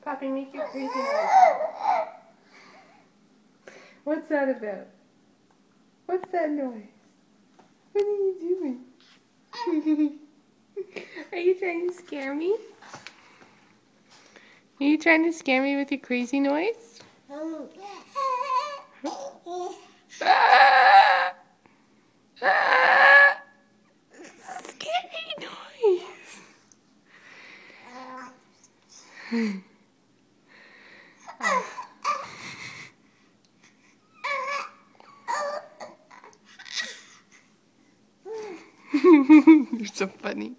Poppy, make your crazy noise. What's that about? What's that noise? What are you doing? Are you trying to scare me? Are you trying to scare me with your crazy noise? Scary noise. You're so funny.